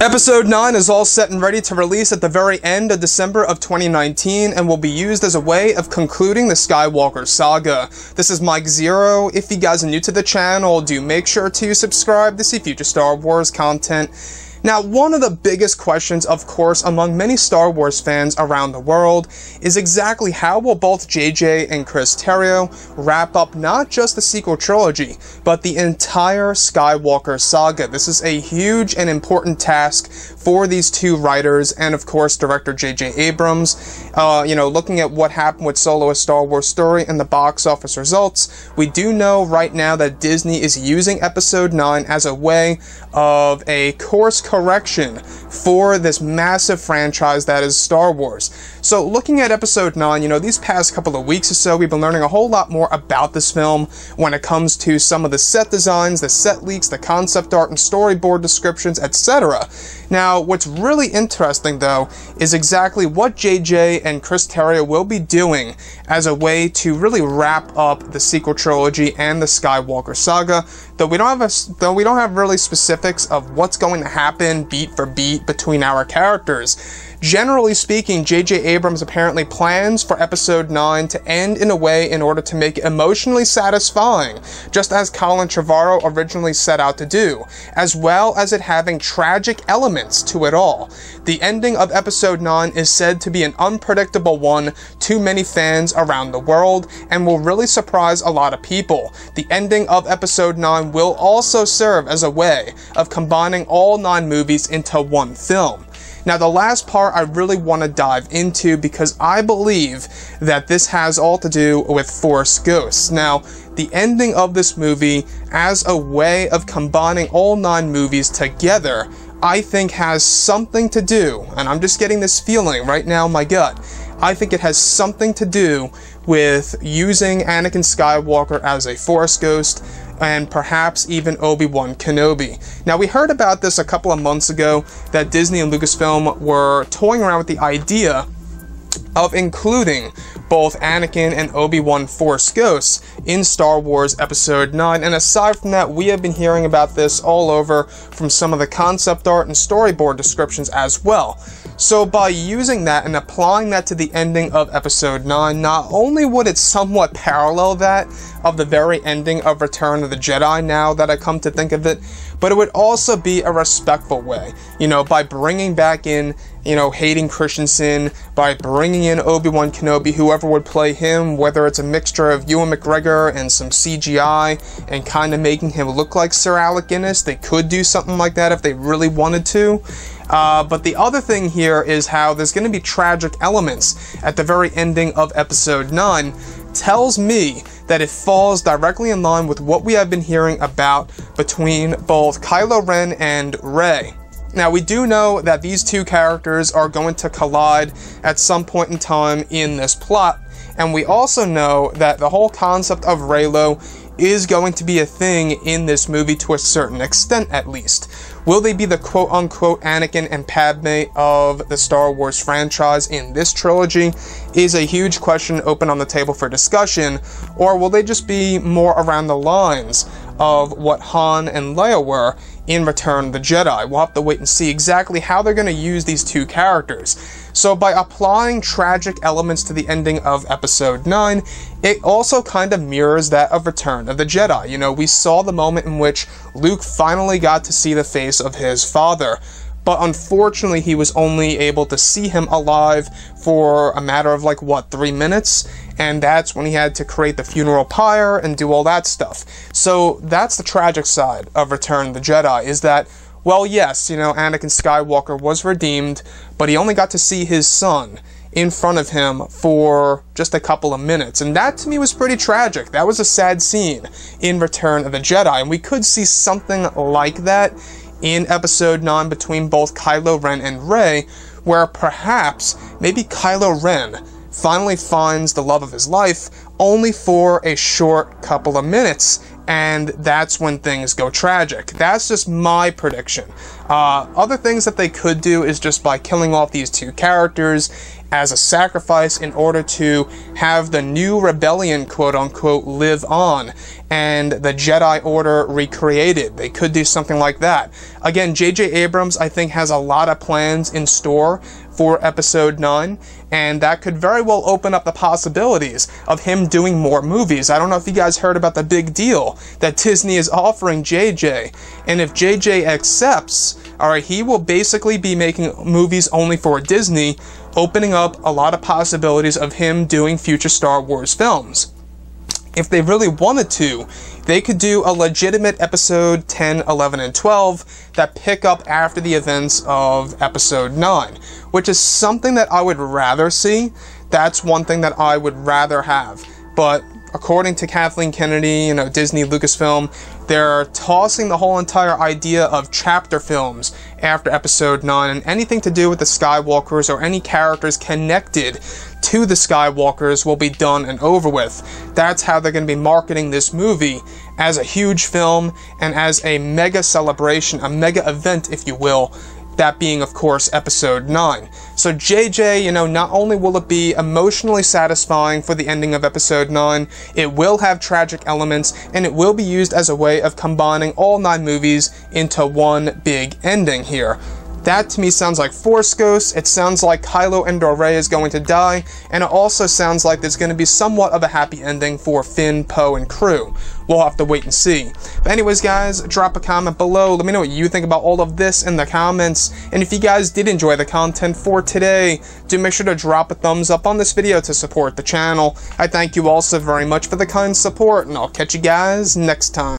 Episode 9 is all set and ready to release at the very end of December of 2019 and will be used as a way of concluding the Skywalker saga. This is Mike Zero. If you guys are new to the channel, do make sure to subscribe to see future Star Wars content. Now, one of the biggest questions, of course, among many Star Wars fans around the world is exactly how will both JJ and Chris Terrio wrap up not just the sequel trilogy, but the entire Skywalker saga. This is a huge and important task for these two writers and, of course, director JJ Abrams. Looking at what happened with Solo: A Star Wars Story and the box office results, we do know right now that Disney is using Episode 9 as a way of a course correction for this massive franchise that is Star Wars. So looking at Episode 9, these past couple of weeks or so, we've been learning a whole lot more about this film when it comes to some of the set designs, the set leaks, the concept art and storyboard descriptions, etc. Now, what's really interesting, though, is exactly what JJ and Chris Terrio will be doing as a way to really wrap up the sequel trilogy and the Skywalker saga, though we don't have really specifics of what's going to happen beat for beat between our characters. Generally speaking, J.J. Abrams apparently plans for Episode 9 to end in a way in order to make it emotionally satisfying, just as Colin Trevorrow originally set out to do, as well as it having tragic elements to it all. The ending of Episode 9 is said to be an unpredictable one to many fans around the world, and will really surprise a lot of people. The ending of Episode 9 will also serve as a way of combining all 9 movies into one film. Now, the last part I really want to dive into because I believe that this has all to do with Force Ghosts. Now, the ending of this movie as a way of combining all 9 movies together, I think has something to do, and I'm just getting this feeling right now in my gut, I think it has something to do with using Anakin Skywalker as a Force Ghost, and perhaps even Obi-Wan Kenobi. Now, we heard about this a couple of months ago, that Disney and Lucasfilm were toying around with the idea of including both Anakin and Obi-Wan Force Ghosts in Star Wars Episode 9, and aside from that, we have been hearing about this all over from some of the concept art and storyboard descriptions as well. So by using that and applying that to the ending of Episode 9, not only would it somewhat parallel that of the very ending of Return of the Jedi, now that I come to think of it, but it would also be a respectful way, by bringing back in, Hayden Christensen, by bringing in Obi-Wan Kenobi, whoever would play him, whether it's a mixture of Ewan McGregor and some CGI, and kind of making him look like Sir Alec Guinness. They could do something like that if they really wanted to. But the other thing here is how there's going to be tragic elements at the very ending of Episode 9, tells me that it falls directly in line with what we have been hearing about between both Kylo Ren and Rey. Now, we do know that these two characters are going to collide at some point in time in this plot, and we also know that the whole concept of Reylo is going to be a thing in this movie to a certain extent, at least. Will they be the quote-unquote Anakin and Padme of the Star Wars franchise in this trilogy is a huge question open on the table for discussion, or will they just be more around the lines of what Han and Leia were in Return of the Jedi? We'll have to wait and see exactly how they're going to use these two characters. So by applying tragic elements to the ending of Episode 9, it also kind of mirrors that of Return of the Jedi. We saw the moment in which Luke finally got to see the face of his father, but unfortunately he was only able to see him alive for a matter of 3 minutes, and that's when he had to create the funeral pyre and do all that stuff. So that's the tragic side of Return of the Jedi, is that, well, yes, Anakin Skywalker was redeemed, but he only got to see his son in front of him for just a couple of minutes, and that to me was pretty tragic. That was a sad scene in Return of the Jedi, and we could see something like that in Episode 9 between both Kylo Ren and Rey, where perhaps maybe Kylo Ren finally finds the love of his life only for a short couple of minutes and that's when things go tragic. That's just my prediction. Other things that they could do is just by killing off these two characters as a sacrifice in order to have the new rebellion, quote-unquote, live on, and the Jedi Order recreated. They could do something like that. Again, J.J. Abrams, I think, has a lot of plans in store for Episode 9, and that could very well open up the possibilities of him doing more movies. I don't know if you guys heard about the big deal that Disney is offering JJ, and if JJ accepts, alright, he will basically be making movies only for Disney, opening up a lot of possibilities of him doing future Star Wars films. If they really wanted to, they could do a legitimate Episode 10, 11, and 12 that pick up after the events of Episode 9, which is something that I would rather see. That's one thing that I would rather have. But according to Kathleen Kennedy, Disney, Lucasfilm, they're tossing the whole entire idea of chapter films after Episode 9, and anything to do with the Skywalkers or any characters connected to the Skywalkers will be done and over with. That's how they're going to be marketing this movie, as a huge film and as a mega celebration, a mega event, if you will. That being, of course, Episode 9. So JJ, not only will it be emotionally satisfying for the ending of Episode 9, it will have tragic elements, and it will be used as a way of combining all 9 movies into one big ending here. That to me sounds like Force Ghosts, it sounds like Kylo and Rey is going to die, and it also sounds like there's going to be somewhat of a happy ending for Finn, Poe, and crew. We'll have to wait and see. But anyways, guys, drop a comment below. Let me know what you think about all of this in the comments. And if you guys did enjoy the content for today, do make sure to drop a thumbs up on this video to support the channel. I thank you all so very much for the kind support, and I'll catch you guys next time.